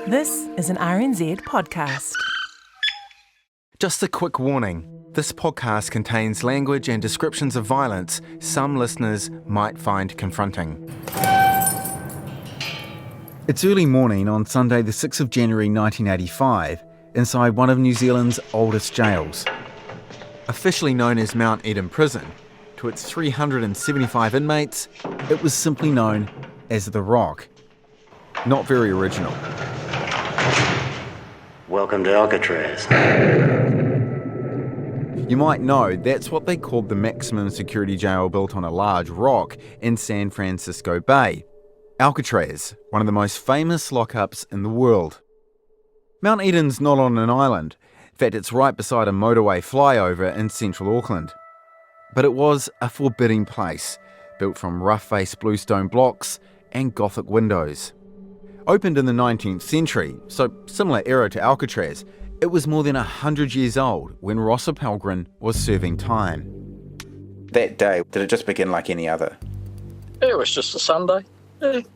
This is an RNZ podcast. Just a quick warning. This podcast contains language and descriptions of violence some listeners might find confronting. It's early morning on Sunday the 6th of January 1985 inside one of New Zealand's oldest jails. Officially known as Mount Eden Prison, to its 375 inmates, it was simply known as The Rock. Not very original. Welcome to Alcatraz. You might know that's what they called the maximum security jail built on a large rock in San Francisco Bay. Alcatraz, one of the most famous lockups in the world. Mount Eden's not on an island. In fact, it's right beside a motorway flyover in central Auckland. But it was a forbidding place, built from rough-faced bluestone blocks and Gothic windows. Opened in the 19th century, so similar era to Alcatraz, it was more than 100 years old when Ross Appelgren was serving time. That day, did it just begin like any other? It was just a Sunday. It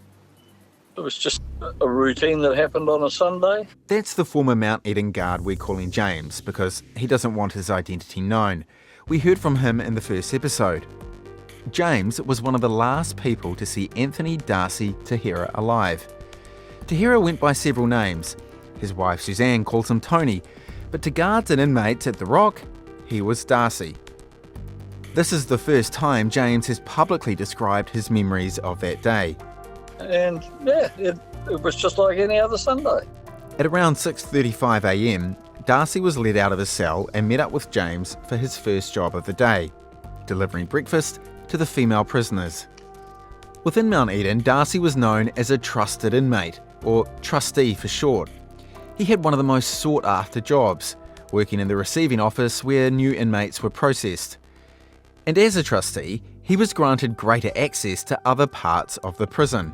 was just a routine that happened on a Sunday. That's the former Mount Eden guard we're calling James because he doesn't want his identity known. We heard from him in the first episode. James was one of the last people to see Anthony Darcy Te Hira alive. Te Hira went by several names. His wife Suzanne calls him Tony, but to guards and inmates at The Rock, he was Darcy. This is the first time James has publicly described his memories of that day. And it was just like any other Sunday. At around 6:35 a.m, Darcy was led out of his cell and met up with James for his first job of the day, delivering breakfast to the female prisoners. Within Mount Eden, Darcy was known as a trusted inmate, or trustee for short. He had one of the most sought-after jobs, working in the receiving office where new inmates were processed. And as a trustee, he was granted greater access to other parts of the prison.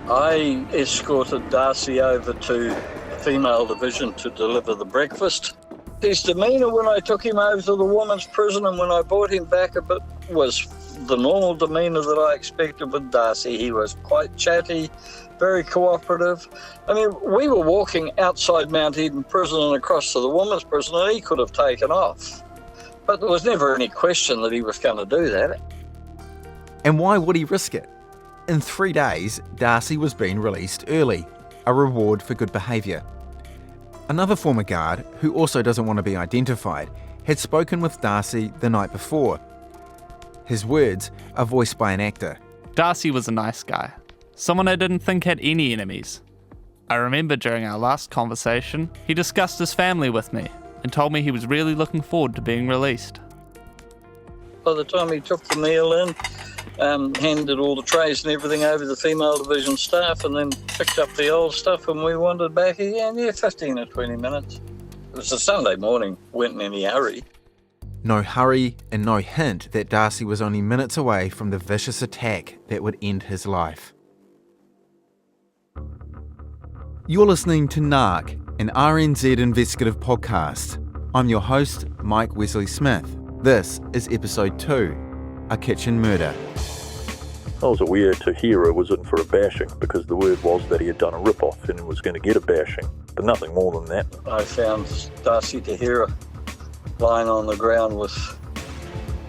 I escorted Darcy over to the female division to deliver the breakfast. His demeanour when I took him over to the women's prison and when I brought him back a bit was the normal demeanour that I expected with Darcy. He was quite chatty, very cooperative. I mean, we were walking outside Mount Eden prison and across to the women's prison and he could have taken off. But there was never any question that he was going to do that. And why would he risk it? In 3 days, Darcy was being released early, a reward for good behaviour. Another former guard, who also doesn't want to be identified, had spoken with Darcy the night before. His words are voiced by an actor. Darcy was a nice guy. Someone I didn't think had any enemies. I remember during our last conversation, he discussed his family with me and told me he was really looking forward to being released. By the time he took the meal in, handed all the trays and everything over to the female division staff and then picked up the old stuff and we wandered back again, 15 or 20 minutes. It was a Sunday morning, weren't in any hurry. No hurry and no hint that Darcy was only minutes away from the vicious attack that would end his life. You're listening to Nark, an RNZ investigative podcast. I'm your host, Mike Wesley-Smith. This is episode 2, A Kitchen Murder. I was aware Te Hira was in for a bashing because the word was that he had done a rip-off and was going to get a bashing, but nothing more than that. I found Darcy Te Hira lying on the ground with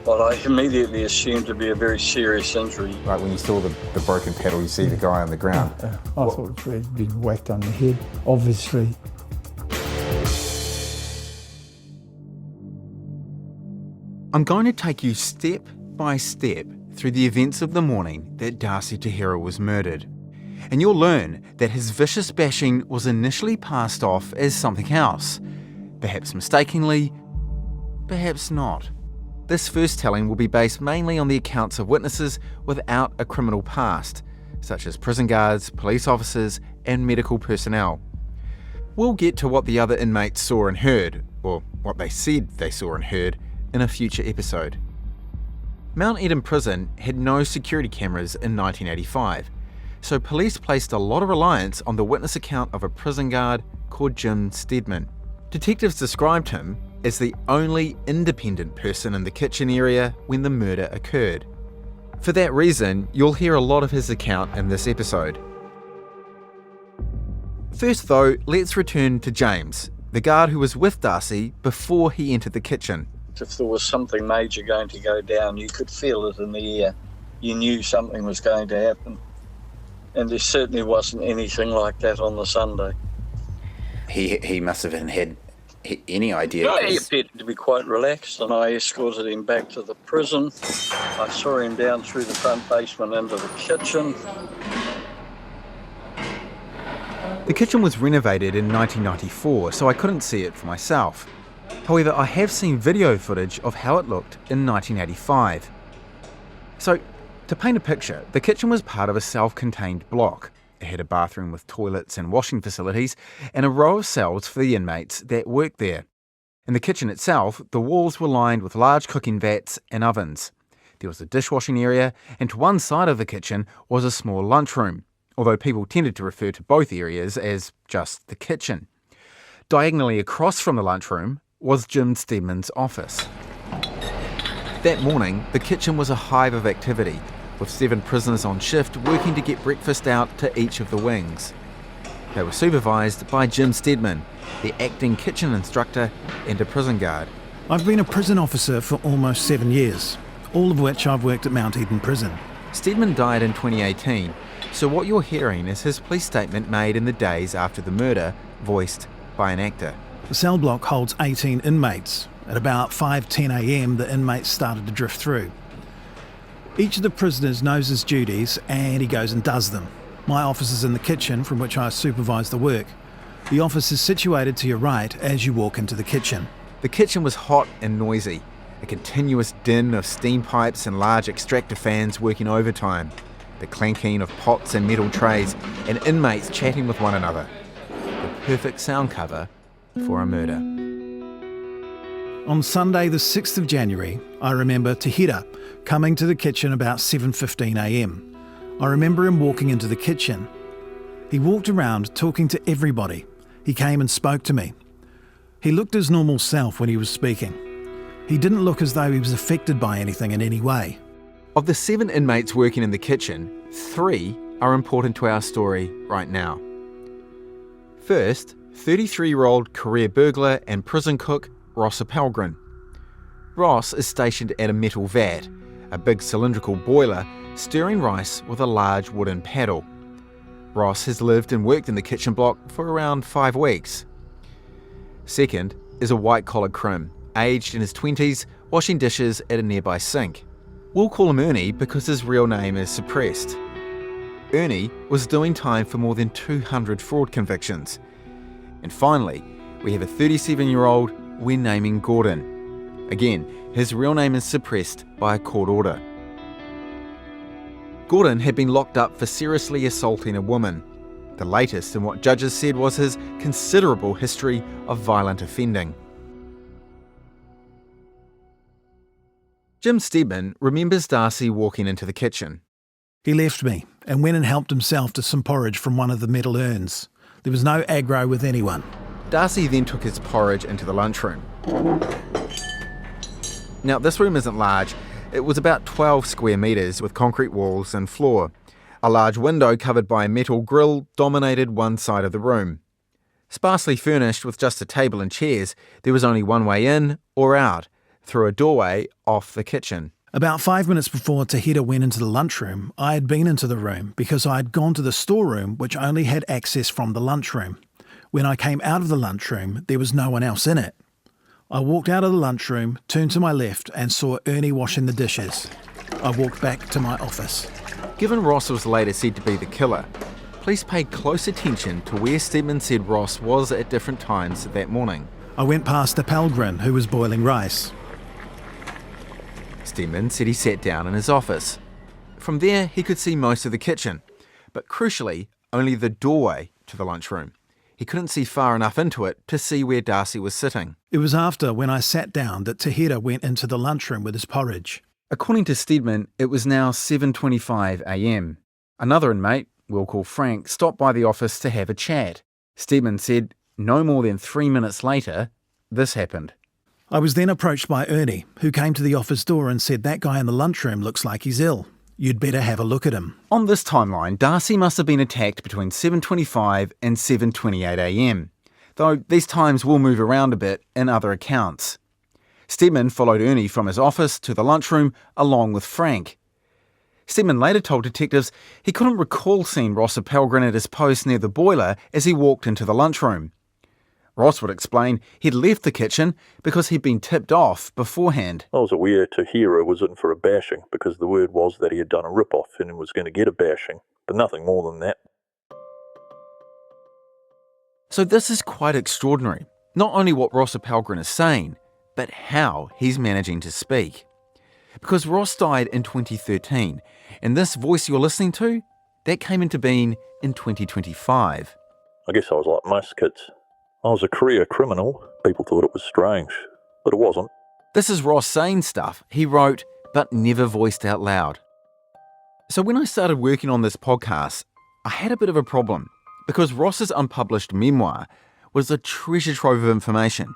what I immediately assumed to be a very serious injury. Like when you saw the broken paddle, you see the guy on the ground. I thought he'd been whacked on the head, obviously. I'm going to take you step by step through the events of the morning that Darcy Te Hira was murdered. And you'll learn that his vicious bashing was initially passed off as something else. Perhaps mistakenly, perhaps not. This first telling will be based mainly on the accounts of witnesses without a criminal past, such as prison guards, police officers, and medical personnel. We'll get to what the other inmates saw and heard, or what they said they saw and heard, in a future episode. Mount Eden Prison had no security cameras in 1985, so police placed a lot of reliance on the witness account of a prison guard called Jim Stedman. Detectives described him as the only independent person in the kitchen area when the murder occurred. For that reason, you'll hear a lot of his account in this episode. First though, let's return to James, the guard who was with Darcy before he entered the kitchen. If there was something major going to go down, you could feel it in the air. You knew something was going to happen. And there certainly wasn't anything like that on the Sunday. He must have had any idea. No, he appeared to be quite relaxed, and I escorted him back to the prison. I saw him down through the front basement into the kitchen. The kitchen was renovated in 1994, so I couldn't see it for myself. However, I have seen video footage of how it looked in 1985. So, to paint a picture, the kitchen was part of a self-contained block. It had a bathroom with toilets and washing facilities, and a row of cells for the inmates that worked there. In the kitchen itself, the walls were lined with large cooking vats and ovens. There was a dishwashing area, and to one side of the kitchen was a small lunchroom, although people tended to refer to both areas as just the kitchen. Diagonally across from the lunchroom was Jim Steedman's office. That morning, the kitchen was a hive of activity, with 7 prisoners on shift working to get breakfast out to each of the wings. They were supervised by Jim Steedman, the acting kitchen instructor and a prison guard. I've been a prison officer for almost 7 years, all of which I've worked at Mount Eden Prison. Steedman died in 2018, so what you're hearing is his police statement made in the days after the murder, voiced by an actor. The cell block holds 18 inmates. At about 5:10 a.m, the inmates started to drift through. Each of the prisoners knows his duties and he goes and does them. My office is in the kitchen from which I supervise the work. The office is situated to your right as you walk into the kitchen. The kitchen was hot and noisy, a continuous din of steam pipes and large extractor fans working overtime, the clanking of pots and metal trays, and inmates chatting with one another. The perfect sound cover for a murder. On Sunday the 6th of January, I remember Te Hira coming to the kitchen about 7:15 a.m. I remember him walking into the kitchen. He walked around talking to everybody. He came and spoke to me. He looked his normal self when he was speaking. He didn't look as though he was affected by anything in any way. Of the 7 inmates working in the kitchen, 3 are important to our story right now. First, 33-year-old career burglar and prison cook Ross Appelgren. Ross is stationed at a metal vat, a big cylindrical boiler, stirring rice with a large wooden paddle. Ross has lived and worked in the kitchen block for around 5 weeks. Second is a white-collared crim, aged in his 20s, washing dishes at a nearby sink. We'll call him Ernie because his real name is suppressed. Ernie was doing time for more than 200 fraud convictions. And finally, we have a 37-year-old we're naming Gordon. Again, his real name is suppressed by a court order. Gordon had been locked up for seriously assaulting a woman, the latest in what judges said was his considerable history of violent offending. Jim Steedman remembers Darcy walking into the kitchen. He left me and went and helped himself to some porridge from one of the metal urns. There was no aggro with anyone. Darcy then took his porridge into the lunchroom. Now, this room isn't large. It was about 12 square metres with concrete walls and floor. A large window covered by a metal grille dominated one side of the room. Sparsely furnished with just a table and chairs, there was only one way in or out, through a doorway off the kitchen. About 5 minutes before Te Hira went into the lunchroom, I had been into the room because I had gone to the storeroom, which only had access from the lunchroom. When I came out of the lunchroom, there was no one else in it. I walked out of the lunchroom, turned to my left and saw Ernie washing the dishes. I walked back to my office. Given Ross was later said to be the killer, police paid close attention to where Steedman said Ross was at different times that morning. I went past Appelgren, who was boiling rice. Steedman said he sat down in his office. From there, he could see most of the kitchen, but crucially, only the doorway to the lunchroom. He couldn't see far enough into it to see where Darcy was sitting. It was after, when I sat down, that Te Hira went into the lunchroom with his porridge. According to Steedman, it was now 7:25 a.m. Another inmate, we'll call Frank, stopped by the office to have a chat. Steedman said no more than 3 minutes later, this happened. I was then approached by Ernie, who came to the office door and said that guy in the lunchroom looks like he's ill. You'd better have a look at him. On this timeline, Darcy must have been attacked between 7:25 and 7:28am, though these times will move around a bit in other accounts. Stedman followed Ernie from his office to the lunchroom along with Frank. Stedman later told detectives he couldn't recall seeing Ross Appelgren at his post near the boiler as he walked into the lunchroom. Ross would explain he'd left the kitchen because he'd been tipped off beforehand. I was aware Te Hira was in for a bashing because the word was that he had done a rip-off and was going to get a bashing, but nothing more than that. So this is quite extraordinary. Not only what Ross Appelgren is saying, but how he's managing to speak. Because Ross died in 2013, and this voice you're listening to, that came into being in 2025. I guess I was like most kids. I was a career criminal. People thought it was strange, but it wasn't. This is Ross saying stuff he wrote but never voiced out loud. So when I started working on this podcast, I had a bit of a problem because Ross's unpublished memoir was a treasure trove of information.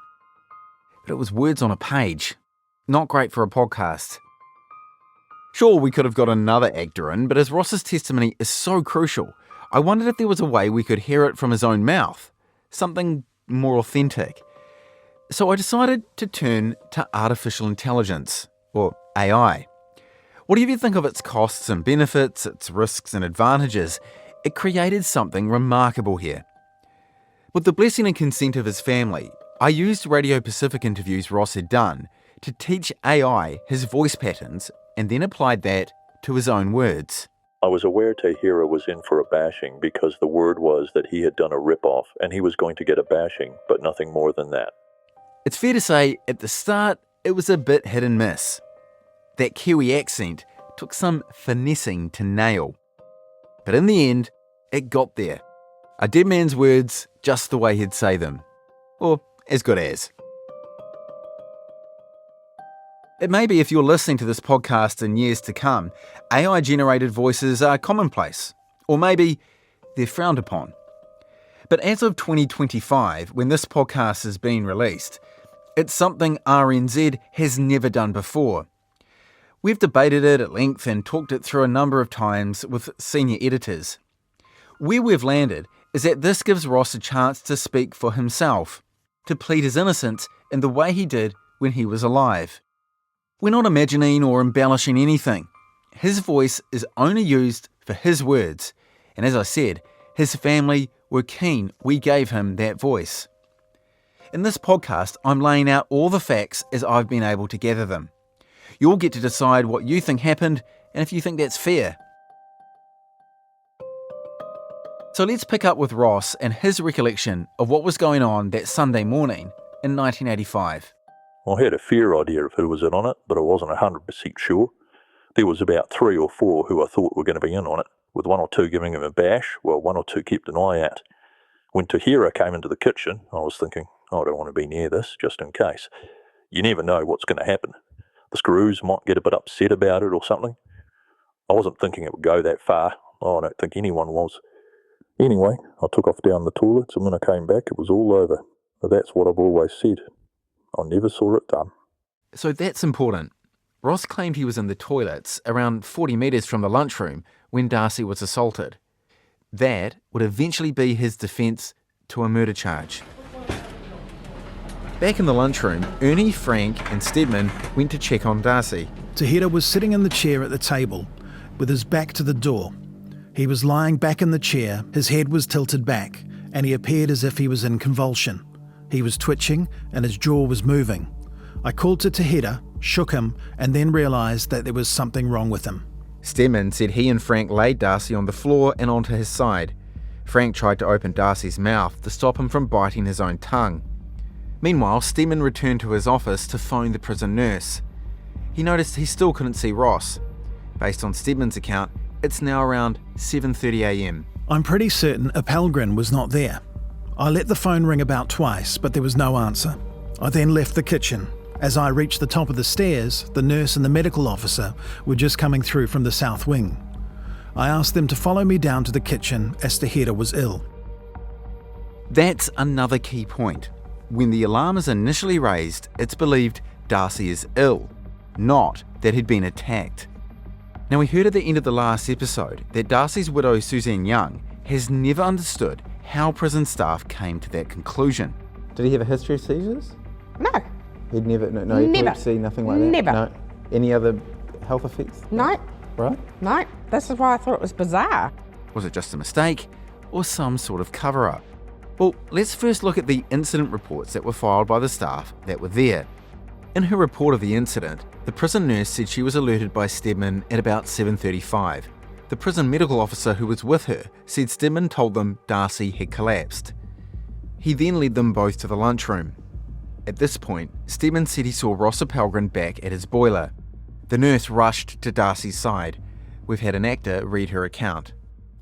But it was words on a page. Not great for a podcast. Sure, we could have got another actor in, but as Ross's testimony is so crucial, I wondered if there was a way we could hear it from his own mouth. Something more authentic. So I decided to turn to artificial intelligence, or AI. Whatever you think of its costs and benefits, its risks and advantages, it created something remarkable here. With the blessing and consent of his family, I used Radio Pacific interviews Ross had done to teach AI his voice patterns and then applied that to his own words. I was aware Te Hira was in for a bashing because the word was that he had done a rip-off and he was going to get a bashing, but nothing more than that. It's fair to say, at the start, it was a bit hit and miss. That Kiwi accent took some finessing to nail. But in the end, it got there. A dead man's words just the way he'd say them. Or as good as. It may be if you're listening to this podcast in years to come, AI-generated voices are commonplace, or maybe they're frowned upon. But as of 2025, when this podcast is being released, it's something RNZ has never done before. We've debated it at length and talked it through a number of times with senior editors. Where we've landed is that this gives Ross a chance to speak for himself, to plead his innocence in the way he did when he was alive. We're not imagining or embellishing anything. His voice is only used for his words, and as I said, his family were keen we gave him that voice. In this podcast, I'm laying out all the facts as I've been able to gather them. You'll get to decide what you think happened and if you think that's fair. So let's pick up with Ross and his recollection of what was going on that Sunday morning in 1985. I had a fair idea of who was in on it, but I wasn't 100% sure. There was about 3 or 4 who I thought were going to be in on it, with 1 or 2 giving him a bash, while 1 or 2 kept an eye out. When Te Hira came into the kitchen, I was thinking, I don't want to be near this, just in case. You never know what's going to happen. The screws might get a bit upset about it or something. I wasn't thinking it would go that far. I don't think anyone was. Anyway, I took off down the toilets, and when I came back, it was all over. But that's what I've always said. I never saw it done. So that's important. Ross claimed he was in the toilets around 40 metres from the lunchroom when Darcy was assaulted. That would eventually be his defence to a murder charge. Back in the lunchroom, Ernie, Frank and Stedman went to check on Darcy. Te Hira was sitting in the chair at the table, with his back to the door. He was lying back in the chair, his head was tilted back, and he appeared as if he was in convulsion. He was twitching and his jaw was moving. I called to Te Hira, shook him, and then realised that there was something wrong with him. Stedman said he and Frank laid Darcy on the floor and onto his side. Frank tried to open Darcy's mouth to stop him from biting his own tongue. Meanwhile, Stedman returned to his office to phone the prison nurse. He noticed he still couldn't see Ross. Based on Stedman's account, it's now around 7:30am. I'm pretty certain Appelgren was not there. I let the phone ring about twice, but there was no answer. I then left the kitchen. As I reached the top of the stairs, the nurse and the medical officer were just coming through from the south wing. I asked them to follow me down to the kitchen as Te Hira was ill. That's another key point. When the alarm is initially raised, it's believed Darcy is ill, not that he'd been attacked. Now, we heard at the end of the last episode that Darcy's widow, Suzanne Young, has never understood how prison staff came to that conclusion. Did he have a history of seizures? No. He'd never, no, Never. epilepsy, nothing like that? Never. No. Any other health effects? No. Right. No. This is why I thought it was bizarre. Was it just a mistake or some sort of cover-up? Well, let's first look at the incident reports that were filed by the staff that were there. In her report of the incident, the prison nurse said she was alerted by Stedman at about 7:35. The prison medical officer who was with her said Stedman told them Darcy had collapsed. He then led them both to the lunchroom. At this point, Stedman said he saw Ross Appelgren back at his boiler. The nurse rushed to Darcy's side. We've had an actor read her account.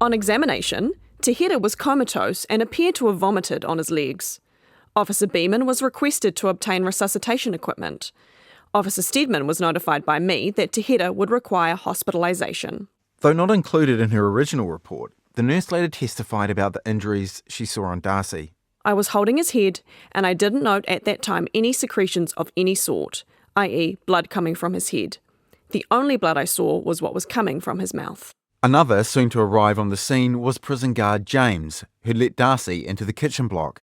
On examination, Te Hira was comatose and appeared to have vomited on his legs. Officer Beeman was requested to obtain resuscitation equipment. Officer Stedman was notified by me that Te Hira would require hospitalisation. Though not included in her original report, the nurse later testified about the injuries she saw on Darcy. I was holding his head, and I didn't note at that time any secretions of any sort, i.e. blood coming from his head. The only blood I saw was what was coming from his mouth. Another soon to arrive on the scene was prison guard James, who'd let Darcy into the kitchen block.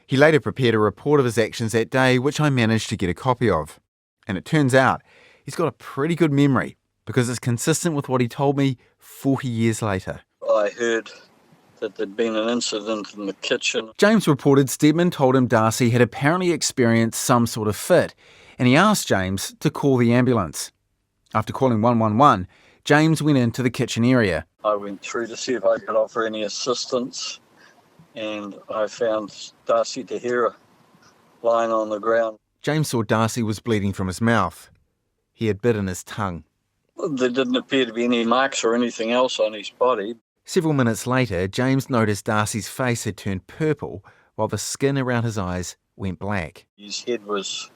He later prepared a report of his actions that day, which I managed to get a copy of. And it turns out he's got a pretty good memory, because it's consistent with what he told me 40 years later. I heard that there'd been an incident in the kitchen. James reported Stedman told him Darcy had apparently experienced some sort of fit, and he asked James to call the ambulance. After calling 111, James went into the kitchen area. I went through to see if I could offer any assistance, and I found Darcy Te Hira lying on the ground. James saw Darcy was bleeding from his mouth. He had bitten his tongue. There didn't appear to be any marks or anything else on his body. Several minutes later, James noticed Darcy's face had turned purple while the skin around his eyes went black. His head was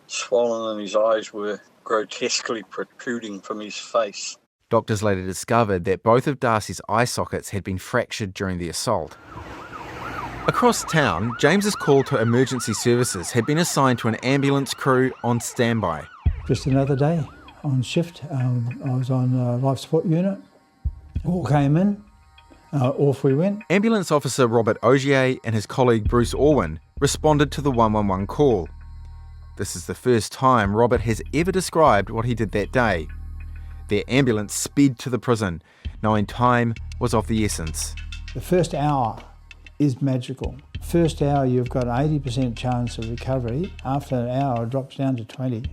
swollen and his eyes were grotesquely protruding from his face. Doctors later discovered that both of Darcy's eye sockets had been fractured during the assault. Across town, James's call to emergency services had been assigned to an ambulance crew on standby. Just another day on shift. I was on life support unit. All came in. Off we went. Ambulance officer Robert Ogier and his colleague Bruce Orwin responded to the 111 call. This is the first time Robert has ever described what he did that day. Their ambulance sped to the prison, knowing time was of the essence. The first hour is magical. First hour you've got an 80% chance of recovery. After an hour it drops down to 20.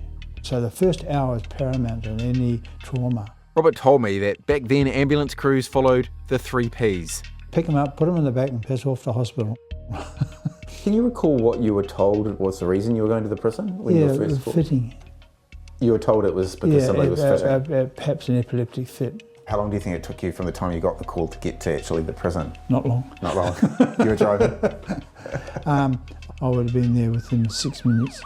So the first hour is paramount in any trauma. Robert told me that back then ambulance crews followed the 3 Ps. Pick them up, put them in the back and piss off to hospital. Can you recall what you were told was the reason you were going to the prison when you were first called? Fitting. You were told it was because somebody was fitting? Perhaps an epileptic fit. How long do you think it took you from the time you got the call to get to actually the prison? Not long. Not long. You were driving? I would have been there within 6 minutes.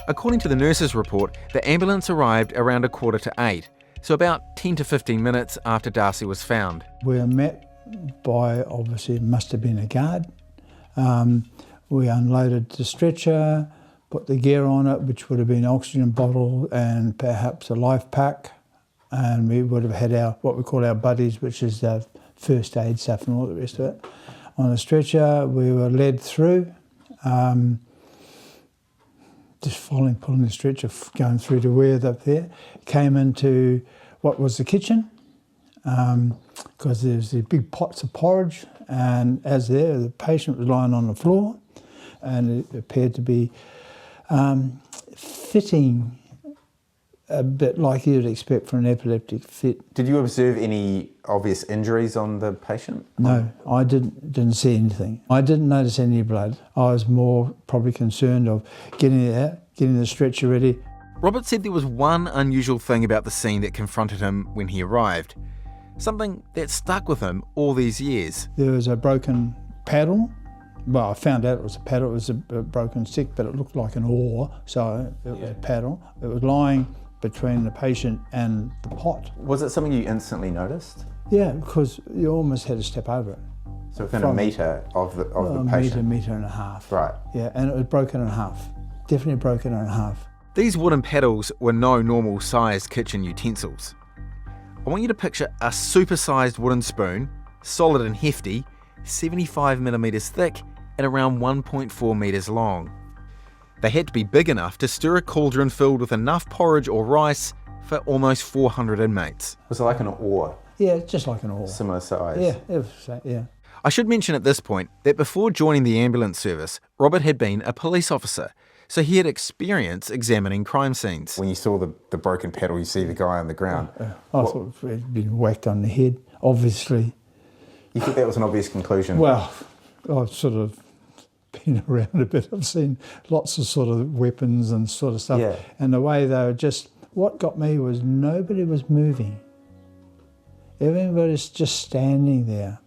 According to the nurse's report, the ambulance arrived around 7:45, so about 10 to 15 minutes after Darcy was found. We were met by, obviously it must have been a guard. We unloaded the stretcher, put the gear on it, which would have been an oxygen bottle and perhaps a life pack. And we would have had our, what we call our buddies, which is the first aid stuff and all the rest of it. On the stretcher, we were led through, just pulling the stretcher, going through to where up there. Came into what was the kitchen, because there's these big pots of porridge, and as there, the patient was lying on the floor, and it appeared to be fitting a bit like you'd expect for an epileptic fit. Did you observe any obvious injuries on the patient? No, I didn't see anything. I didn't notice any blood. I was more probably concerned of getting it out, getting the stretcher ready. Robert said there was one unusual thing about the scene that confronted him when he arrived. Something that stuck with him all these years. There was a broken paddle. Well, I found out it was a paddle. It was a broken stick, but it looked like an oar, so it was a paddle. It was lying between the patient and the pot. Was it something you instantly noticed? Yeah, because you almost had to step over it. So within a metre of the patient? Metre and a half. Right. Yeah, and it was broken in half. Definitely broken in half. These wooden paddles were no normal-sized kitchen utensils. I want you to picture a supersized wooden spoon, solid and hefty, 75mm thick and around 1.4 metres long. They had to be big enough to stir a cauldron filled with enough porridge or rice for almost 400 inmates. Was it like an oar? Yeah, just like an oar. Similar size? Yeah. I should mention at this point that before joining the ambulance service, Robert had been a police officer, so he had experience examining crime scenes. When you saw the broken paddle, you see the guy on the ground. I thought he'd been whacked on the head, obviously. You thought that was an obvious conclusion? Well, I've sort of been around a bit. I've seen lots of sort of weapons and sort of stuff. Yeah. And the way they were just, what got me was nobody was moving. Everybody's just standing there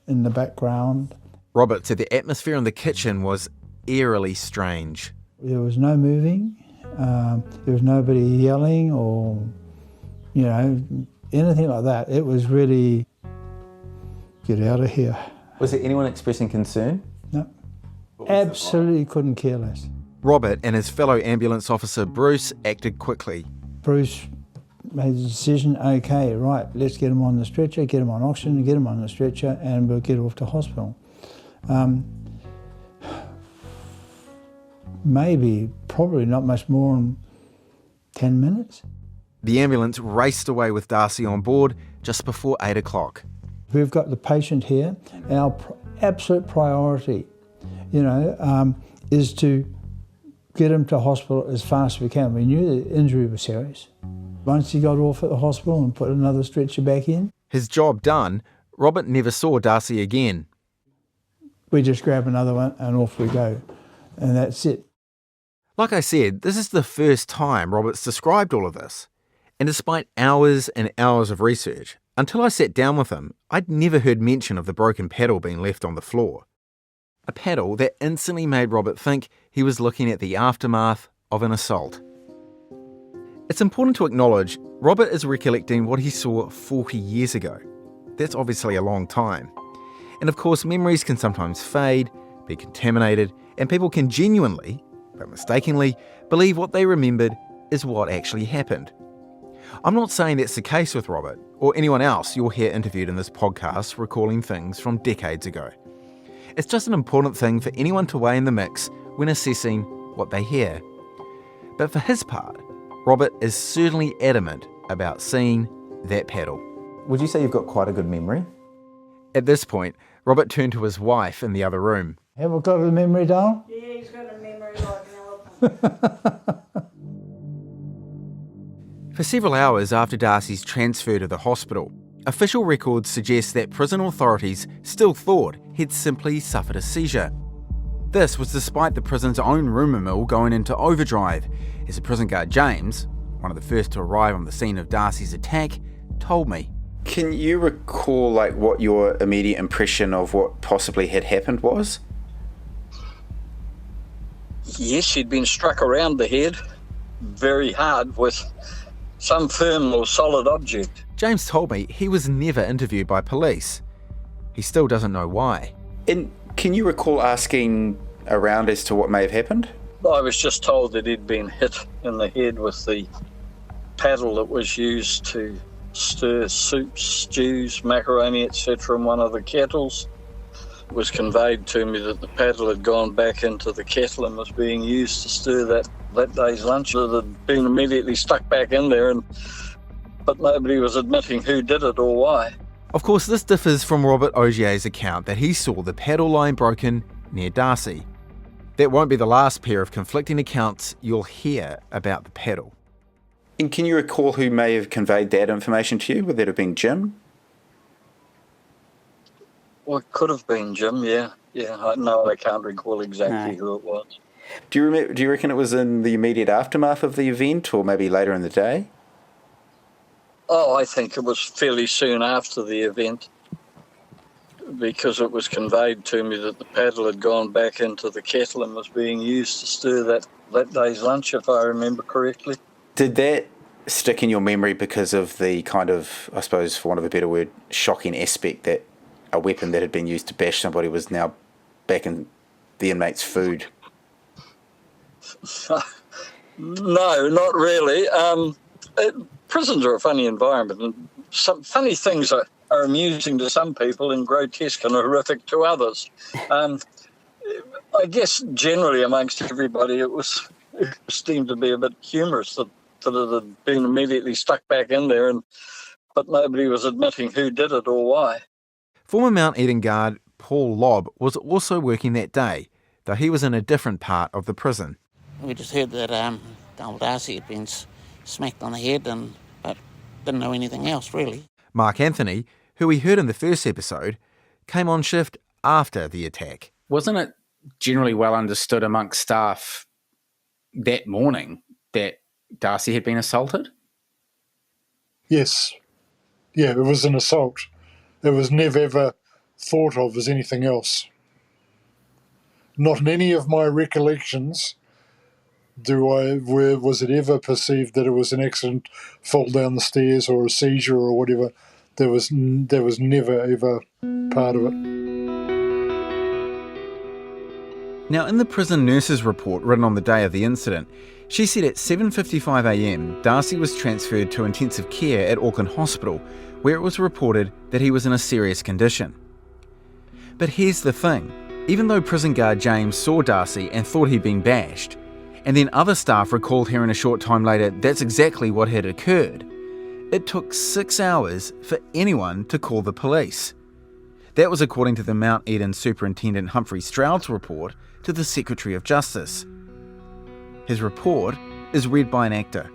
in the background. Robert said the atmosphere in the kitchen was eerily strange. There was no moving. There was nobody yelling or, anything like that. It was really, get out of here. Was there anyone expressing concern? No. Absolutely couldn't care less. Robert and his fellow ambulance officer Bruce acted quickly. Bruce made the decision, okay, right, let's get him on the stretcher, get him on oxygen, get him on the stretcher, and we'll get off to hospital. Probably not much more than 10 minutes. The ambulance raced away with Darcy on board just before 8 o'clock. We've got the patient here. Our absolute priority, is to get him to hospital as fast as we can. We knew the injury was serious. Once he got off at the hospital and put another stretcher back in. His job done, Robert never saw Darcy again. We just grab another one and off we go. And that's it. Like I said, this is the first time Robert's described all of this. And despite hours and hours of research, until I sat down with him, I'd never heard mention of the broken paddle being left on the floor. A paddle that instantly made Robert think he was looking at the aftermath of an assault. It's important to acknowledge Robert is recollecting what he saw 40 years ago. That's obviously a long time. And of course, memories can sometimes fade, be contaminated, and people can genuinely, but mistakenly, believe what they remembered is what actually happened. I'm not saying that's the case with Robert, or anyone else you'll hear interviewed in this podcast recalling things from decades ago. It's just an important thing for anyone to weigh in the mix when assessing what they hear. But for his part, Robert is certainly adamant about seeing that paddle. Would you say you've got quite a good memory? At this point, Robert turned to his wife in the other room. Have we got a memory, Dale? Yeah, he's got a memory like an elephant. For several hours after Darcy's transfer to the hospital, official records suggest that prison authorities still thought he'd simply suffered a seizure. This was despite the prison's own rumour mill going into overdrive, as the prison guard James, one of the first to arrive on the scene of Darcy's attack, told me. Can you recall what your immediate impression of what possibly had happened was? Yes, he'd been struck around the head very hard with some firm or solid object. James told me he was never interviewed by police. He still doesn't know why. And can you recall asking around as to what may have happened? I was just told that he'd been hit in the head with the paddle that was used to stir soups, stews, macaroni, etc. in one of the kettles. It was conveyed to me that the paddle had gone back into the kettle and was being used to stir that day's lunch. It had been immediately stuck back in there, but nobody was admitting who did it or why. Of course, this differs from Robert Ogier's account that he saw the paddle line broken near Darcy. That won't be the last pair of conflicting accounts you'll hear about the paddle. And can you recall who may have conveyed that information to you? Would that have been Jim? Well, it could have been Jim, yeah. I can't recall exactly who it was. Do you reckon it was in the immediate aftermath of the event or maybe later in the day? Oh, I think it was fairly soon after the event, because it was conveyed to me that the paddle had gone back into the kettle and was being used to stir that day's lunch, if I remember correctly. Did that stick in your memory because of the kind of, I suppose, for want of a better word, shocking aspect that a weapon that had been used to bash somebody was now back in the inmate's food? No, not really. Prisons are a funny environment, and some funny things are amusing to some people and grotesque and horrific to others. I guess generally amongst everybody it seemed to be a bit humorous that it had been immediately stuck back in there, but nobody was admitting who did it or why. Former Mount Eden guard Paul Lobb was also working that day, though he was in a different part of the prison. We just heard that old Darcy had been smacked on the head, but didn't know anything else, really. Mark Anthony, who we heard in the first episode, came on shift after the attack. Wasn't it generally well understood amongst staff that morning that Darcy had been assaulted? Yes. Yeah, it was an assault. It was never ever thought of as anything else. Not in any of my recollections was it ever perceived that it was an accident, fall down the stairs or a seizure or whatever. There was never ever part of it. Now, in the prison nurse's report written on the day of the incident, she said at 7:55 a.m, Darcy was transferred to intensive care at Auckland Hospital, where it was reported that he was in a serious condition. But here's the thing. Even though prison guard James saw Darcy and thought he'd been bashed, and then other staff recalled hearing a short time later that's exactly what had occurred, it took 6 hours for anyone to call the police. That was according to the Mount Eden Superintendent Humphrey Stroud's report to the Secretary of Justice. His report is read by an actor.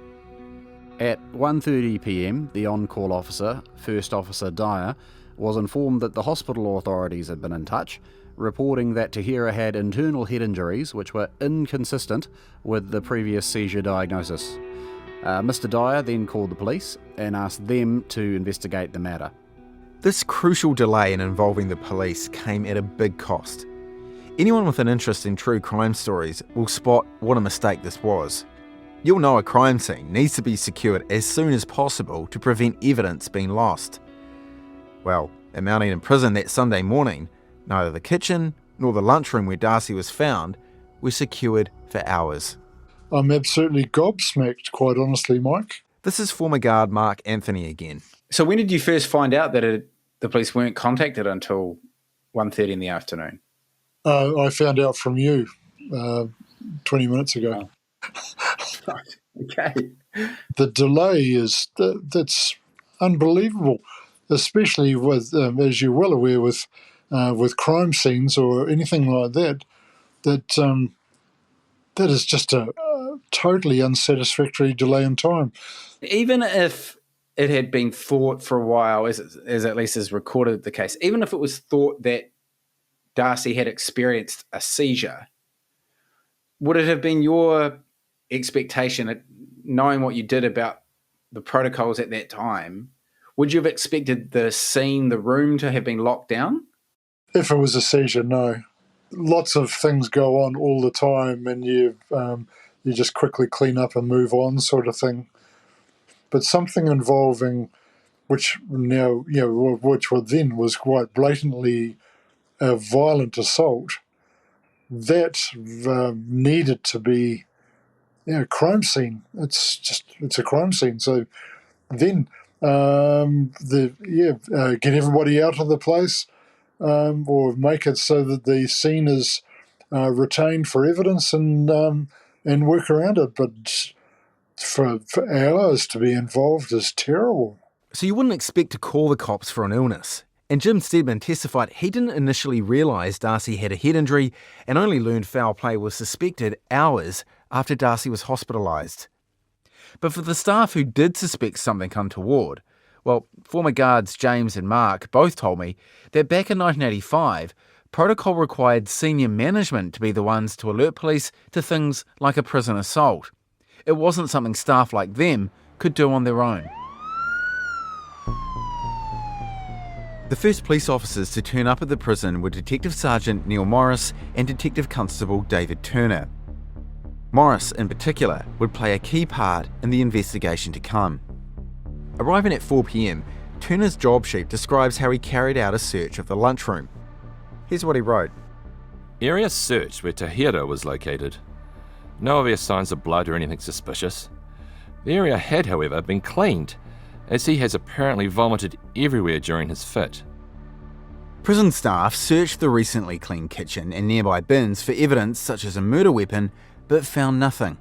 At 1:30 p.m, the on-call officer, First Officer Dyer, was informed that the hospital authorities had been in touch, reporting that Te Hira had internal head injuries which were inconsistent with the previous seizure diagnosis. Mr. Dyer then called the police and asked them to investigate the matter. This crucial delay in involving the police came at a big cost. Anyone with an interest in true crime stories will spot what a mistake this was. You'll know a crime scene needs to be secured as soon as possible to prevent evidence being lost. Well, at Mount Eden Prison that Sunday morning, neither the kitchen nor the lunchroom where Darcy was found were secured for hours. I'm absolutely gobsmacked, quite honestly, Mike. This is former guard Mark Anthony again. So when did you first find out that the police weren't contacted until 1:30 in the afternoon? I found out from you 20 minutes ago. Oh. Okay. The delay that's unbelievable, especially with, as you're well aware, with crime scenes or anything like that. That is just a totally unsatisfactory delay in time. Even if it had been thought for a while, as at least is recorded the case, even if it was thought that Darcy had experienced a seizure, would it have been your expectation, knowing what you did about the protocols at that time, would you have expected the room to have been locked down? If it was a seizure, no. Lots of things go on all the time, and you just quickly clean up and move on, sort of thing. But something involving, which then was quite blatantly a violent assault, that needed to be a crime scene. It's a crime scene. So then get everybody out of the place, or make it so that the scene is retained for evidence and work around it. But for hours to be involved is terrible. So you wouldn't expect to call the cops for an illness. And Jim Steadman testified he didn't initially realise Darcy had a head injury and only learned foul play was suspected hours after Darcy was hospitalised. But for the staff who did suspect something untoward, well, former guards James and Mark both told me that back in 1985, protocol required senior management to be the ones to alert police to things like a prison assault. It wasn't something staff like them could do on their own. The first police officers to turn up at the prison were Detective Sergeant Neil Morris and Detective Constable David Turner. Morris, in particular, would play a key part in the investigation to come. Arriving at 4 p.m, Turner's job sheet describes how he carried out a search of the lunchroom. Here's what he wrote. Area searched where Te Hira was located. No obvious signs of blood or anything suspicious. The area had, however, been cleaned, as he has apparently vomited everywhere during his fit. Prison staff searched the recently cleaned kitchen and nearby bins for evidence such as a murder weapon, but found nothing.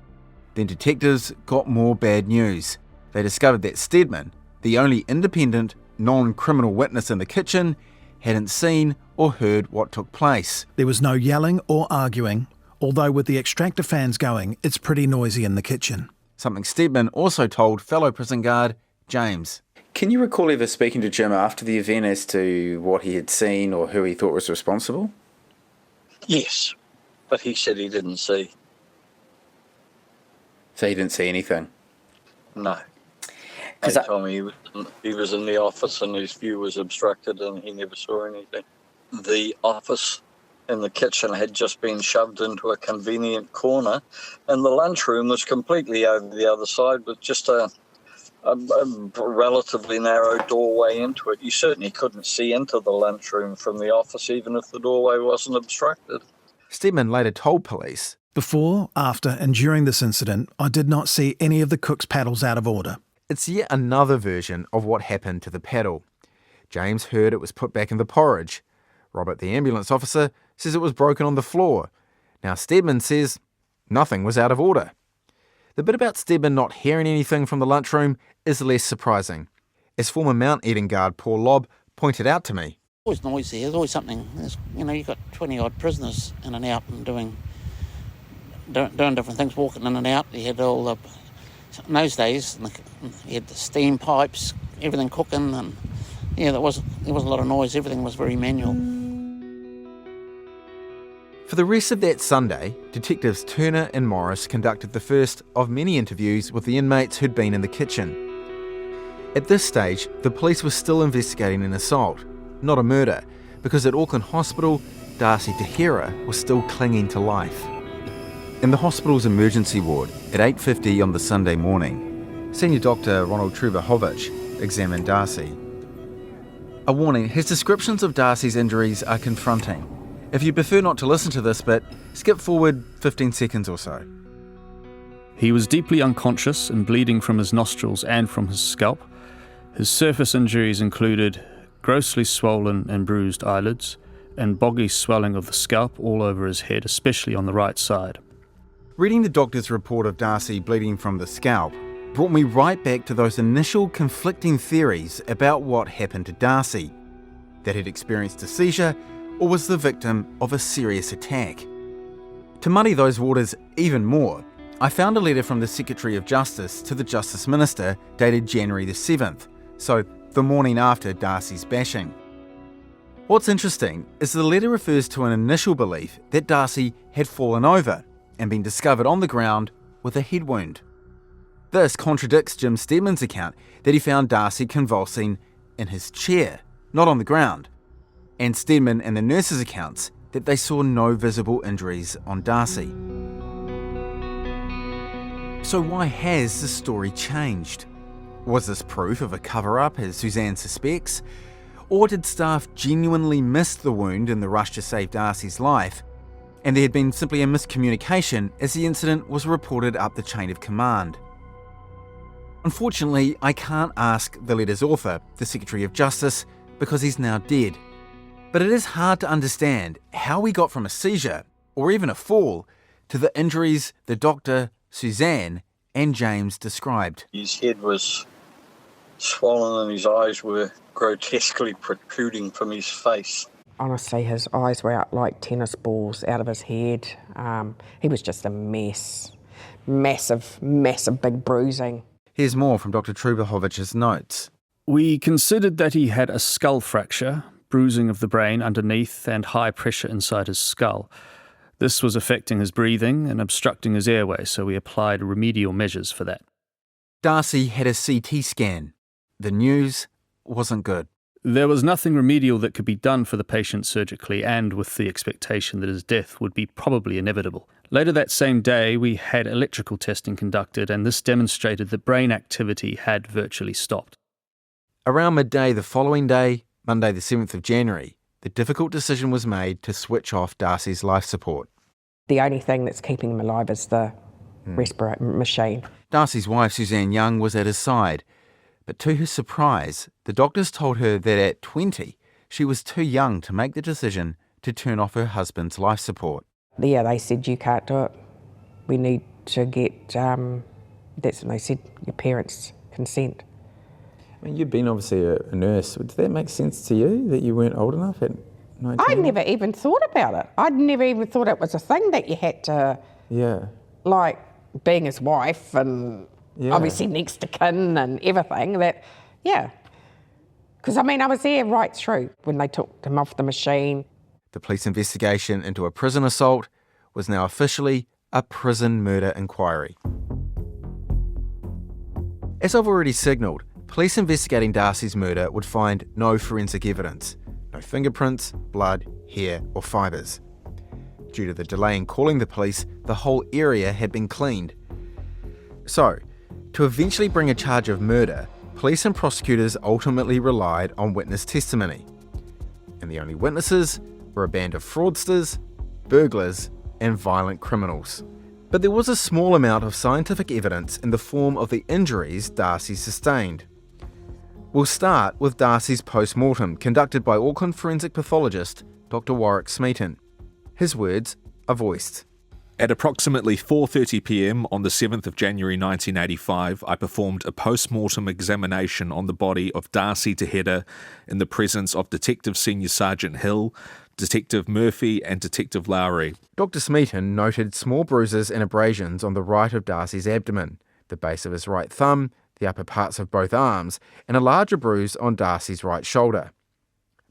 Then detectives got more bad news. They discovered that Stedman, the only independent, non-criminal witness in the kitchen, hadn't seen or heard what took place. There was no yelling or arguing, although with the extractor fans going, it's pretty noisy in the kitchen. Something Stedman also told fellow prison guard James. Can you recall ever speaking to Jim after the event as to what he had seen or who he thought was responsible? Yes, but he said he didn't see. So he didn't see anything? No. He told me he was in the office and his view was obstructed and he never saw anything. The office in the kitchen had just been shoved into a convenient corner, and the lunchroom was completely over the other side with just a relatively narrow doorway into it. You certainly couldn't see into the lunchroom from the office, even if the doorway wasn't obstructed. Stedman later told police, "Before, after and during this incident, I did not see any of the cook's paddles out of order." It's yet another version of what happened to the paddle. James heard it was put back in the porridge. Robert, the ambulance officer, says it was broken on the floor. Now Stedman says nothing was out of order. The bit about Stedman not hearing anything from the lunchroom is less surprising. As former Mount Eden guard Paul Lobb pointed out to me, Always noisy, there's always something. You've got 20-odd prisoners in and out and doing different things, walking in and out. You had all the... In those days, you had the steam pipes, everything cooking, and there was a lot of noise. Everything was very manual. For the rest of that Sunday, detectives Turner and Morris conducted the first of many interviews with the inmates who'd been in the kitchen. At this stage, the police were still investigating an assault, not a murder, because at Auckland Hospital, Darcy Te Hira was still clinging to life. In the hospital's emergency ward at 8:50 on the Sunday morning, Senior Dr. Ronald Trubahovich examined Darcy. A warning, his descriptions of Darcy's injuries are confronting. If you prefer not to listen to this bit, skip forward 15 seconds or so. He was deeply unconscious and bleeding from his nostrils and from his scalp. His surface injuries included grossly swollen and bruised eyelids and boggy swelling of the scalp all over his head, especially on the right side. Reading the doctor's report of Darcy bleeding from the scalp brought me right back to those initial conflicting theories about what happened to Darcy, that he'd experienced a seizure or was the victim of a serious attack. To muddy those waters even more, I found a letter from the Secretary of Justice to the Justice Minister dated January the 7th, so the morning after Darcy's bashing. What's interesting is the letter refers to an initial belief that Darcy had fallen over and been discovered on the ground with a head wound. This contradicts Jim Stedman's account that he found Darcy convulsing in his chair, not on the ground, and Stedman and the nurses' accounts that they saw no visible injuries on Darcy. So why has the story changed? Was this proof of a cover-up, as Suzanne suspects? Or did staff genuinely miss the wound in the rush to save Darcy's life, and there had been simply a miscommunication as the incident was reported up the chain of command? Unfortunately, I can't ask the letter's author, the Secretary of Justice, because he's now dead. But it is hard to understand how we got from a seizure, or even a fall, to the injuries the doctor, Suzanne, and James described. His head was swollen and his eyes were grotesquely protruding from his face. Honestly, his eyes were out like tennis balls out of his head. He was just a mess. Massive big bruising. Here's more from Dr. Trubahovich's notes. We considered that he had a skull fracture, bruising of the brain underneath and high pressure inside his skull. This was affecting his breathing and obstructing his airway, so we applied remedial measures for that. Darcy had a CT scan. The news wasn't good. There was nothing remedial that could be done for the patient surgically, and with the expectation that his death would be probably inevitable. Later that same day, we had electrical testing conducted, and this demonstrated that brain activity had virtually stopped. Around midday the following day, Monday the 7th of January, the difficult decision was made to switch off Darcy's life support. The only thing that's keeping him alive is the respirator machine. Darcy's wife, Suzanne Young, was at his side. But to her surprise, the doctors told her that at 20, she was too young to make the decision to turn off her husband's life support. Yeah, they said, you can't do it. We need to get, that's when they said, your parents' consent. I mean, you've been obviously a nurse. Did that make sense to you, that you weren't old enough at 19? I'd never even thought about it. I'd never even thought it was a thing that you had to, like being his wife and obviously next to kin and everything, that, Because, I mean, I was there right through when they took him off the machine. The police investigation into a prison assault was now officially a prison murder inquiry. As I've already signalled, police investigating Darcy's murder would find no forensic evidence, no fingerprints, blood, hair or fibres. Due to the delay in calling the police, the whole area had been cleaned. So, to eventually bring a charge of murder, police and prosecutors ultimately relied on witness testimony. And the only witnesses were a band of fraudsters, burglars and violent criminals. But there was a small amount of scientific evidence in the form of the injuries Darcy sustained. We'll start with Darcy's post-mortem conducted by Auckland forensic pathologist Dr. Warwick Smeaton. His words are voiced. At approximately 4:30 p.m. on the 7th of January 1985, I performed a post-mortem examination on the body of Darcy Te Hira in the presence of Detective Senior Sergeant Hill, Detective Murphy and Detective Lowry. Dr. Smeaton noted small bruises and abrasions on the right of Darcy's abdomen, the base of his right thumb, the upper parts of both arms, and a larger bruise on Darcy's right shoulder.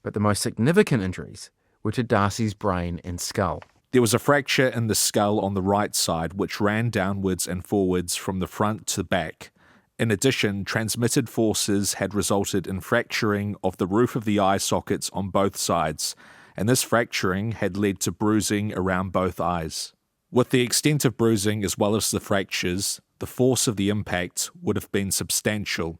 But the most significant injuries were to Darcy's brain and skull. There was a fracture in the skull on the right side which ran downwards and forwards from the front to the back. In addition, transmitted forces had resulted in fracturing of the roof of the eye sockets on both sides, and this fracturing had led to bruising around both eyes. With the extent of bruising as well as the fractures, the force of the impact would have been substantial.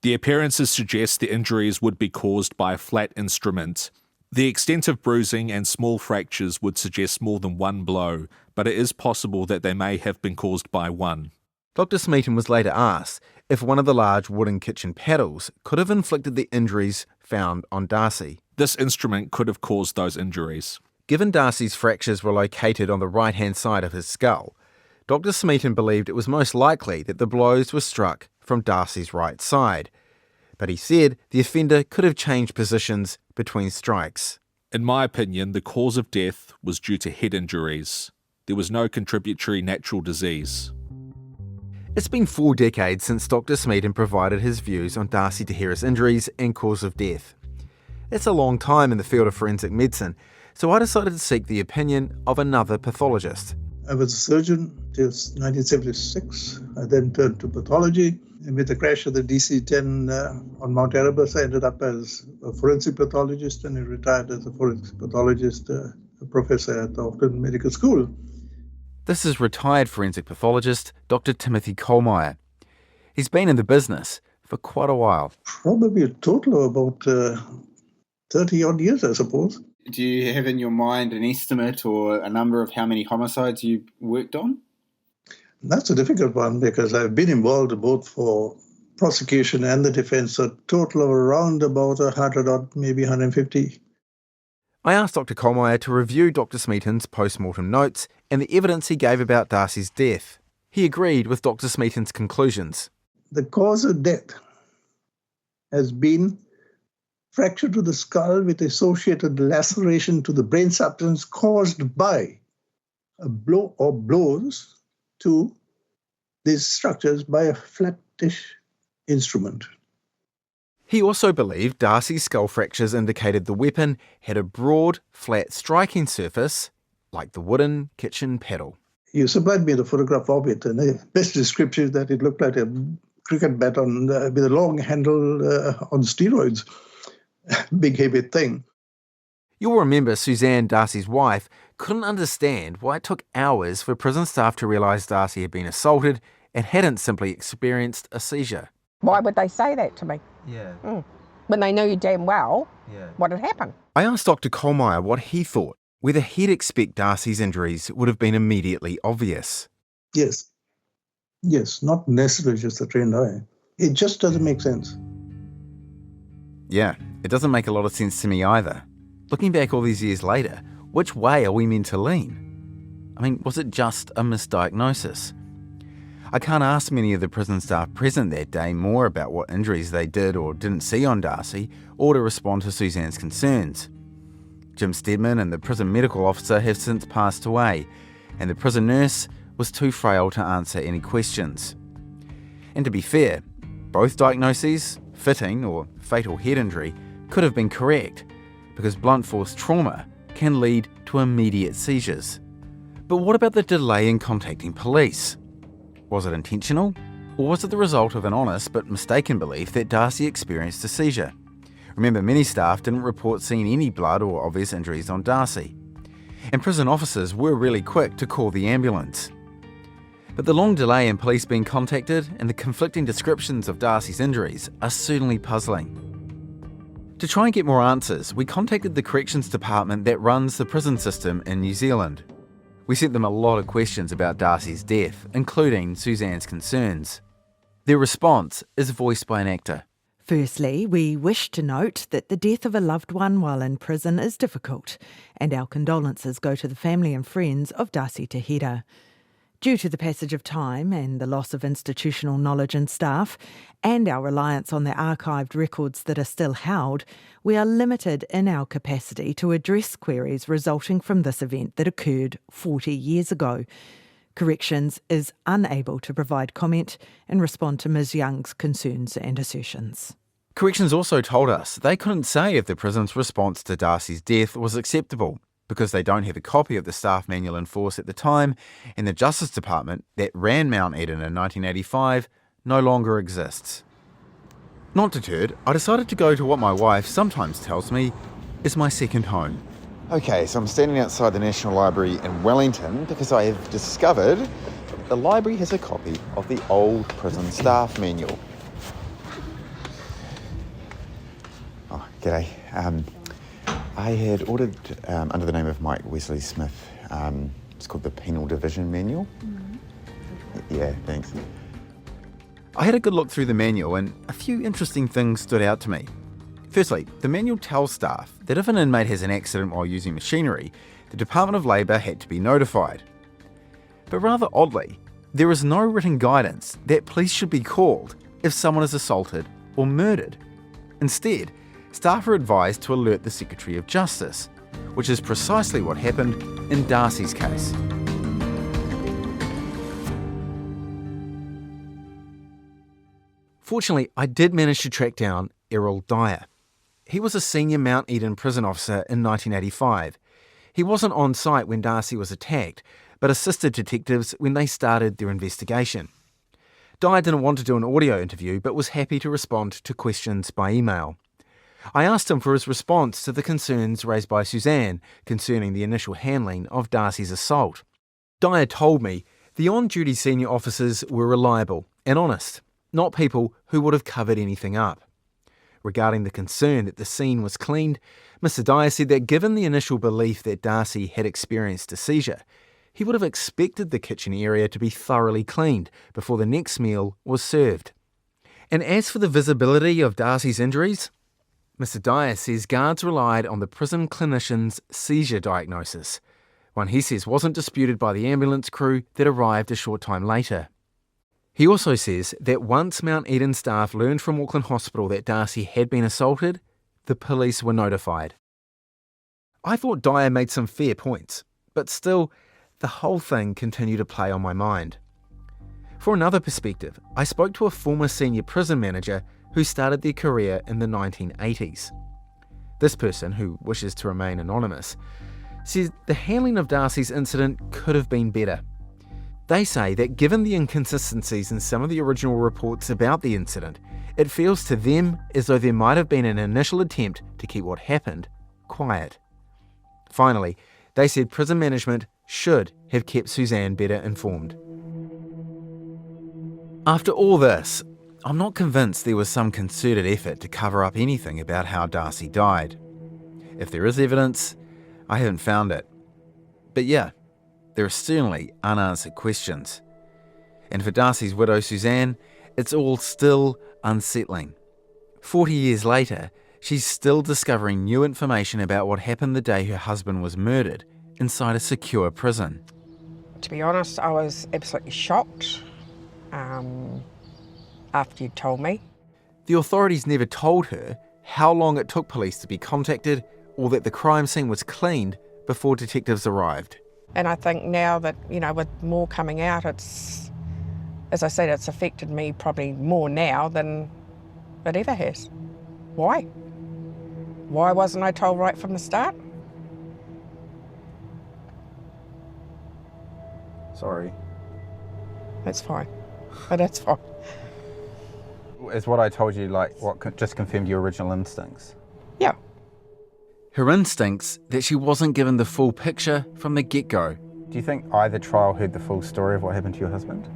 The appearances suggest the injuries would be caused by a flat instrument. The extent of bruising and small fractures would suggest more than one blow, but it is possible that they may have been caused by one. Dr. Smeaton was later asked if one of the large wooden kitchen paddles could have inflicted the injuries found on Darcy. This instrument could have caused those injuries. Given Darcy's fractures were located on the right-hand side of his skull, Dr. Smeaton believed it was most likely that the blows were struck from Darcy's right side. But he said the offender could have changed positions between strikes. In my opinion, the cause of death was due to head injuries. There was no contributory natural disease. It's been 4 decades since Dr. Smeaton provided his views on Darcy Te Hira's injuries and cause of death. It's a long time in the field of forensic medicine, so I decided to seek the opinion of another pathologist. I was a surgeon till 1976. I then turned to pathology. And with the crash of the DC-10 on Mount Erebus, I ended up as a forensic pathologist and I retired as a forensic pathologist, a professor at the Auckland Medical School. This is retired forensic pathologist Dr. Timothy Kohlmeyer. He's been in the business for quite a while. Probably a total of about 30-odd years, I suppose. Do you have in your mind an estimate or a number of how many homicides you worked on? That's a difficult one because I've been involved both for prosecution and the defense, a total of around about 100-odd, maybe 150. I asked Dr. Kohlmeyer to review Dr. Smeaton's post-mortem notes and the evidence he gave about Darcy's death. He agreed with Dr. Smeaton's conclusions. The cause of death has been fracture to the skull with associated laceration to the brain substance caused by a blow or blows to these structures by a flattish instrument. He also believed Darcy's skull fractures indicated the weapon had a broad, flat striking surface like the wooden kitchen paddle. You supplied me the photograph of it, and the best description is that it looked like a cricket bat with a long handle on steroids. Big heavy thing. You'll remember Suzanne, Darcy's wife, couldn't understand why it took hours for prison staff to realise Darcy had been assaulted and hadn't simply experienced a seizure. Why would they say that to me? Yeah. When they knew damn well what had happened. I asked Dr. Kohlmeyer what he thought, whether he'd expect Darcy's injuries would have been immediately obvious. Yes, Yes, not necessarily just the trained eye. It just doesn't make sense. Yeah, it doesn't make a lot of sense to me either. Looking back all these years later, which way are we meant to lean? I mean, was it just a misdiagnosis? I can't ask many of the prison staff present that day more about what injuries they did or didn't see on Darcy, or to respond to Suzanne's concerns. Jim Steadman and the prison medical officer have since passed away, and the prison nurse was too frail to answer any questions. And to be fair, both diagnoses, fitting or fatal head injury, could have been correct, because blunt force trauma can lead to immediate seizures. But what about the delay in contacting police? Was it intentional, or was it the result of an honest but mistaken belief that Darcy experienced a seizure? Remember, many staff didn't report seeing any blood or obvious injuries on Darcy. And prison officers were really quick to call the ambulance. But the long delay in police being contacted and the conflicting descriptions of Darcy's injuries are certainly puzzling. To try and get more answers, we contacted the corrections department that runs the prison system in New Zealand. We sent them a lot of questions about Darcy's death, including Suzanne's concerns. Their response is voiced by an actor. Firstly, we wish to note that the death of a loved one while in prison is difficult, and our condolences go to the family and friends of Darcy Te Hira. Due to the passage of time and the loss of institutional knowledge and staff, and our reliance on the archived records that are still held, we are limited in our capacity to address queries resulting from this event that occurred 40 years ago. Corrections is unable to provide comment and respond to Ms Young's concerns and assertions. Corrections also told us they couldn't say if the prison's response to Darcy's death was acceptable, because they don't have a copy of the staff manual in force at the time, and the Justice Department that ran Mount Eden in 1985 no longer exists. Not deterred, I decided to go to what my wife sometimes tells me is my second home. Okay, so I'm standing outside the National Library in Wellington because I have discovered that the library has a copy of the old prison staff manual. Oh, g'day. I had ordered, under the name of Mike Wesley Smith, it's called the Penal Division Manual. Yeah, thanks. I had a good look through the manual and a few interesting things stood out to me. Firstly, the manual tells staff that if an inmate has an accident while using machinery, the Department of Labour had to be notified. But rather oddly, there is no written guidance that police should be called if someone is assaulted or murdered. Instead, staff are advised to alert the Secretary of Justice, which is precisely what happened in Darcy's case. Fortunately, I did manage to track down Errol Dyer. He was a senior Mount Eden prison officer in 1985. He wasn't on site when Darcy was attacked, but assisted detectives when they started their investigation. Dyer didn't want to do an audio interview, but was happy to respond to questions by email. I asked him for his response to the concerns raised by Suzanne concerning the initial handling of Darcy's assault. Dyer told me the on-duty senior officers were reliable and honest, not people who would have covered anything up. Regarding the concern that the scene was cleaned, Mr. Dyer said that given the initial belief that Darcy had experienced a seizure, he would have expected the kitchen area to be thoroughly cleaned before the next meal was served. And as for the visibility of Darcy's injuries, Mr. Dyer says guards relied on the prison clinician's seizure diagnosis, one he says wasn't disputed by the ambulance crew that arrived a short time later. He also says that once Mount Eden staff learned from Auckland Hospital that Darcy had been assaulted, the police were notified. I thought Dyer made some fair points, but still, the whole thing continued to play on my mind. For another perspective, I spoke to a former senior prison manager who started their career in the 1980s. This person, who wishes to remain anonymous, says the handling of Darcy's incident could have been better. They say that given the inconsistencies in some of the original reports about the incident, it feels to them as though there might have been an initial attempt to keep what happened quiet. Finally, they said prison management should have kept Suzanne better informed. After all this, I'm not convinced there was some concerted effort to cover up anything about how Darcy died. If there is evidence, I haven't found it. But yeah, there are certainly unanswered questions. And for Darcy's widow, Suzanne, it's all still unsettling. 40 years later, she's still discovering new information about what happened the day her husband was murdered inside a secure prison. To be honest, I was absolutely shocked after you told me. The authorities never told her how long it took police to be contacted or that the crime scene was cleaned before detectives arrived. And I think now that, with more coming out, it's, as I said, it's affected me probably more now than it ever has. Why? Why wasn't I told right from the start? Sorry. That's fine. But that's fine. Is what I told you, just confirmed your original instincts? Yeah. Her instincts that she wasn't given the full picture from the get-go. Do you think either trial heard the full story of what happened to your husband?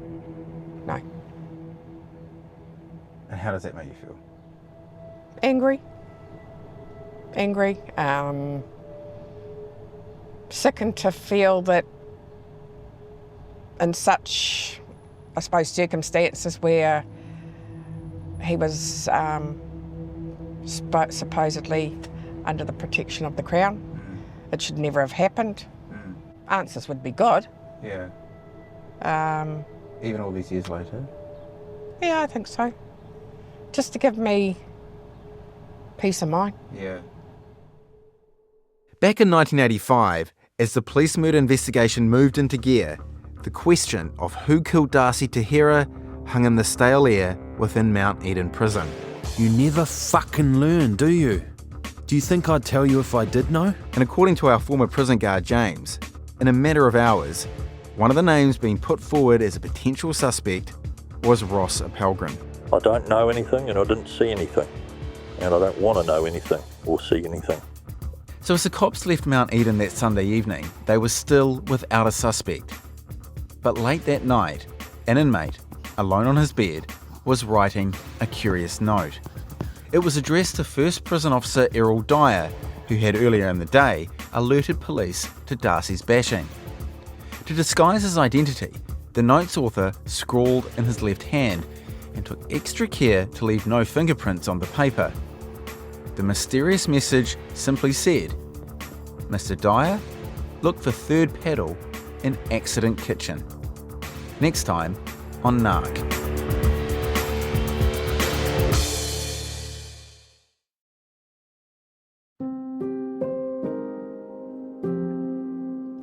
No. And how does that make you feel? Angry. Sickened to feel that in such, I suppose, circumstances where he was supposedly under the protection of the Crown, it should never have happened. Answers would be good. Yeah. Even all these years later? Yeah, I think so. Just to give me peace of mind. Yeah. Back in 1985, as the police murder investigation moved into gear, the question of who killed Darcy Te Hira hung in the stale air within Mount Eden prison. You never fucking learn, do you? Do you think I'd tell you if I did know? And according to our former prison guard James, in a matter of hours, one of the names being put forward as a potential suspect was Ross Appelgren. I don't know anything and I didn't see anything. And I don't want to know anything or see anything. So as the cops left Mount Eden that Sunday evening, they were still without a suspect. But late that night, an inmate, alone on his bed, was writing a curious note. It was addressed to First Prison Officer Errol Dyer, who had earlier in the day alerted police to Darcy's bashing. To disguise his identity, the note's author scrawled in his left hand and took extra care to leave no fingerprints on the paper. The mysterious message simply said, "Mr. Dyer, look for third paddle in accident kitchen." Next time on Nark.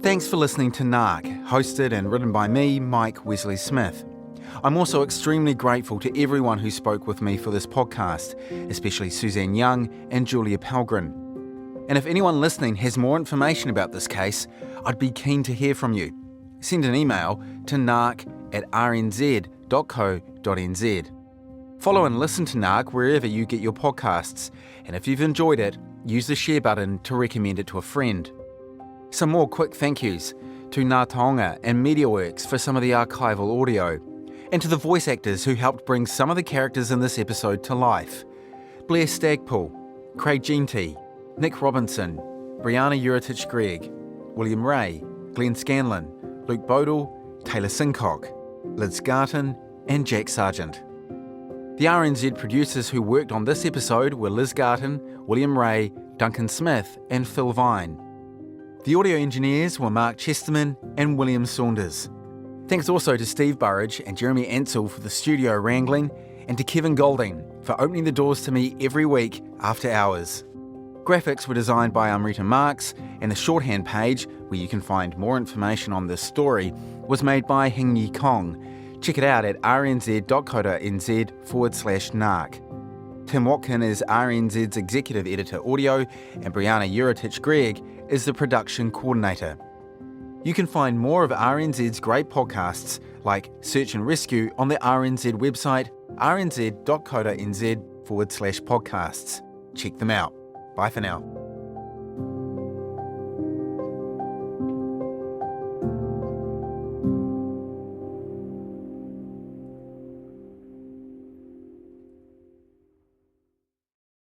Thanks for listening to Nark, hosted and written by me, Mike Wesley-Smith. I'm also extremely grateful to everyone who spoke with me for this podcast, especially Suzanne Young and Julia Appelgren. And if anyone listening has more information about this case, I'd be keen to hear from you. Send an email to nark@rnz.co.nz. Follow and listen to Nark wherever you get your podcasts, and if you've enjoyed it, use the share button to recommend it to a friend. Some more quick thank yous to Ngā Taonga and Mediaworks for some of the archival audio, and to the voice actors who helped bring some of the characters in this episode to life. Blair Stagpool, Craig Genty, Nick Robinson, Brianna Uritich-Gregg, William Ray, Glenn Scanlon, Luke Bodle, Taylor Sincock, Liz Garton and Jack Sargent. The RNZ producers who worked on this episode were Liz Garton, William Ray, Duncan Smith and Phil Vine. The audio engineers were Mark Chesterman and William Saunders. Thanks also to Steve Burridge and Jeremy Ansell for the studio wrangling, and to Kevin Golding for opening the doors to me every week after hours. Graphics were designed by Amrita Marks, and the shorthand page, where you can find more information on this story, was made by Hing Yi Kong. Check it out at rnz.co.nz/nark. Tim Watkin is RNZ's Executive Editor Audio, and Brianna Uritich-Gregg is the Production Coordinator. You can find more of RNZ's great podcasts like Search and Rescue on the RNZ website, rnz.co.nz/podcasts. Check them out. Bye for now.